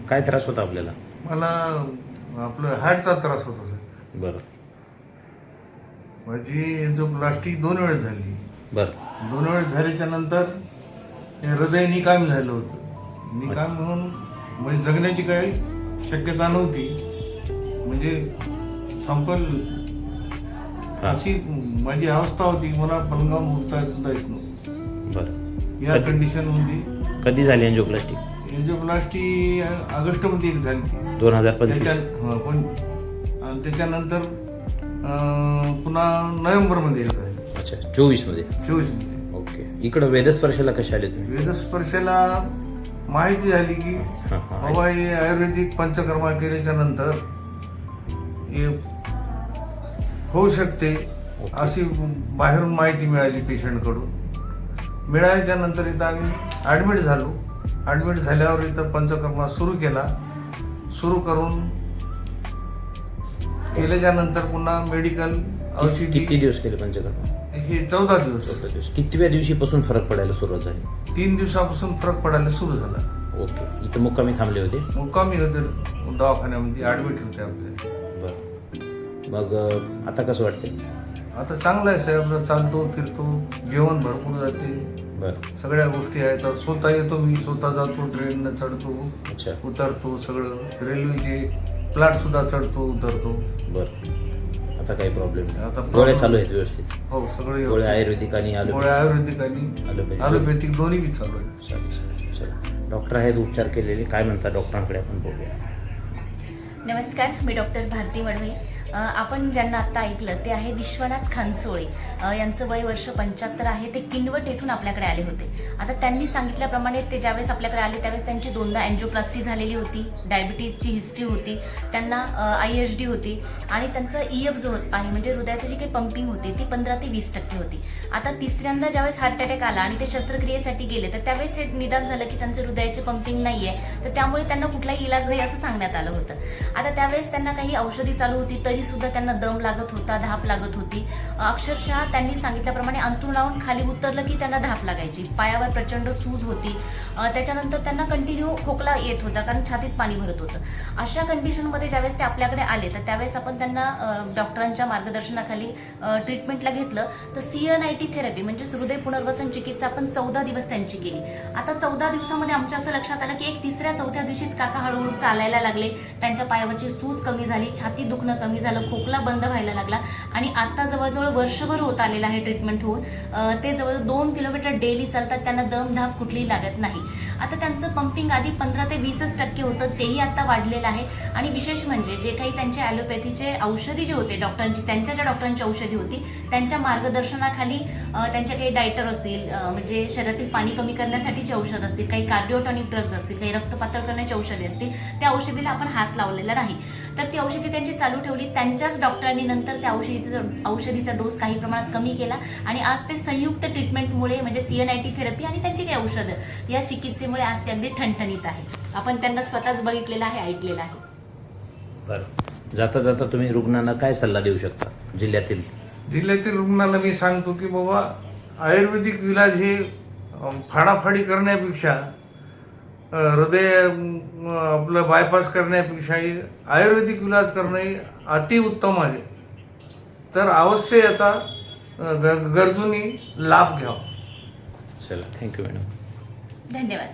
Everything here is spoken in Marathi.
काय त्रास होता आपल्याला? मला आपलं हार्टचा त्रास होता सर. बरं माझी एंजिओप्लास्टी 2 वेळेस झाली. बरं 2 वेळेस झाल्याच्या नंतर हे हृदय निकामी झालं होतं. निकामी म्हणून म्हणजे जगण्याची काही शक्यता नव्हती, म्हणजे संपल हां अशी माझी अवस्था होती. मला पलंगावून उठता सुद्धा येत नव्हतं. बरं. या कंडिशनमध्ये कधी झाली एंजिओप्लास्टी? एंजिओप्लास्टी ऑगस्टमध्ये एक झाली 2025. पण आणि त्याच्यानंतर पुन्हा नोव्हेंबरमध्ये एक झाली. अच्छा 24मध्ये. 24मध्ये. ओके. इकडं वेदस्पर्शाला कसे आले तुम्ही? वेदस्पर्शाला माहिती झाली की हां हां बाबा हे आयुर्वेदिक पंचकर्मा केल्याच्या नंतर हे होऊ शकते अशी बाहेरून माहिती मिळाली पेशंटकडून. मिळाल्याच्या नंतर इथं आम्ही ॲडमिट झालो. ॲडमिट झाल्यावर इथं पंचकर्मा सुरू केला. सुरू करून केल्याच्या नंतर पुन्हा मेडिकल औषधी. किती दिवस केले पंचकर्मा? हे 14 दिवस. 14 दिवस. कितव्या दिवशीपासून फरक पडायला सुरुवात झाली? 3 दिवसापासून फरक पडायला सुरू झाला. ओके. इथं मुक्कामी थांबले होते? मुक्कामी होते दवाखान्यामध्ये, ॲडमिट होते आपले. बरं. मग आता कसं वाटते? आता चांगलं आहे साहेब. चालतो फिरतो, जेवण भरपूर जाते, बरं. सगळ्या गोष्टी आहेत. स्वतः येतो मी, स्वतः जातो, ट्रेननं चढतो अच्छा. उतरतो, सगळं रेल्वेचे प्लॅट सुद्धा चढतो उतरतो. बरं. आता काही प्रॉब्लेम नाही. आता गोळ्या चालू आहेत व्यवस्थित? हो सगळे गोळ्या आयुर्वेदिक आणि गोळ्या आयुर्वेदिक आणि ॲलोपॅथिक दोन्ही बी चालू आहे. चालेल चालेल. चला, डॉक्टर आहेत उपचार केलेले. काय म्हणतात डॉक्टरांकडे आपण बघूया. नमस्कार, मी डॉक्टर भारती मडवी. आपण ज्यांना आत्ता ऐकलं ते आहे विश्वनाथ खानसोळे. यांचं वय वर्ष 75 आहे. ते किनवट येथून आपल्याकडे आले होते. आता त्यांनी सांगितल्याप्रमाणे ते ज्यावेळेस आपल्याकडे आले त्यावेळेस त्यांची 2दा एंजिओप्लास्टी झालेली होती, डायबिटीजची हिस्ट्री होती, त्यांना ISD होती आणि त्यांचं EF जो आहे म्हणजे हृदयाची जी काही पंपिंग होती ती 15 ते 20% होती. आता तिसऱ्यांदा ज्यावेळेस हार्ट अटॅक आला आणि ते शस्त्रक्रियेसाठी गेले तर त्यावेळेस हे निदान झालं की त्यांचं हृदयाची पंपिंग नाही आहे, तर त्यामुळे त्यांना कुठलाही इलाज नाही असं सांगण्यात आलं होतं. आता त्यावेळेस त्यांना काही औषधी चालू होती तरी सुद्धा त्यांना दम लागत होता, धाप लागत होती. अक्षरशः त्यांनी सांगितल्याप्रमाणे अंथरूण लावून खाली उतरलं की त्यांना धाप लागायची, पायावर प्रचंड सूज होती. त्याच्यानंतर त्यांना कंटिन्यू खोकला येत होता कारण छातीत पाणी भरत होतं. अशा कंडिशनमध्ये ज्यावेळेस ते आपल्याकडे आले तर त्यावेळेस आपण त्यांना डॉक्टरांच्या मार्गदर्शनाखाली ट्रीटमेंटला घेतलं. तर CNIT थेरपी म्हणजेच हृदय पुनर्वसन चिकित्सा आपण 14 दिवस त्यांची केली. आता 14 दिवसामध्ये आमच्या असं लक्षात आलं की एक 3ऱ्या-4थ्या दिवशीच काका हळूहळू चालायला लागले. त्यांच्या पायावरची सूज कमी झाली, छाती दुखणं कमी झालं, खोकला बंद व्हायला लागला आणि आता जवळजवळ वर्षभर होत आलेलं आहे ट्रीटमेंट होऊन. ते जवळ 2 किलोमीटर डेली चालतात. त्यांना दम धाप कुठलीही लागत नाही. आता त्यांचं पंपिंग आधी 15 ते 20% होतं, तेही आता वाढलेलं आहे. आणि विशेष म्हणजे जे काही त्यांचे ॲलोपॅथीचे औषधी जे होते डॉक्टरांची, त्यांच्या ज्या डॉक्टरांची औषधी होती त्यांच्या मार्गदर्शनाखाली त्यांच्या काही डायटर असतील, म्हणजे शरीरातील पाणी कमी करण्यासाठीचे औषध असतील, काही कार्डिओटॉनिक ड्रग्ज असतील, काही रक्त पातळ करण्याची औषधी असतील, त्या औषधीला आपण हात लावलेला नाही. तर ती औषधी त्यांची चालू ठेवली. त्यांच्याच डॉक्टरांनी नंतर त्या औषधीचा डोस काही प्रमाणात कमी केला आणि आज ते संयुक्त ट्रीटमेंटमुळे म्हणजे CNIT थेरपी आणि त्यांची काही औषधं या चिकित्सेमुळे आज ते अगदी ठणठणीत आहे. आपण त्यांना स्वतःच बघितलेलं आहे, ऐकलेलं आहे. बरं. जाता जाता तुम्ही रुग्णांना काय सल्ला देऊ शकता? जिल्ह्यातील रुग्णाला मी सांगतो की बाबा आयुर्वेदिक इलाज हे फाडाफाडी करण्यापेक्षा, हृदय आपलं बायपास करण्यापेक्षाही आयुर्वेदिक इलाज करणं हे अतिउत्तम आहे. तर अवश्य याचा गरजूंनी लाभ घ्यावा. चला, थँक्यू मॅडम. धन्यवाद.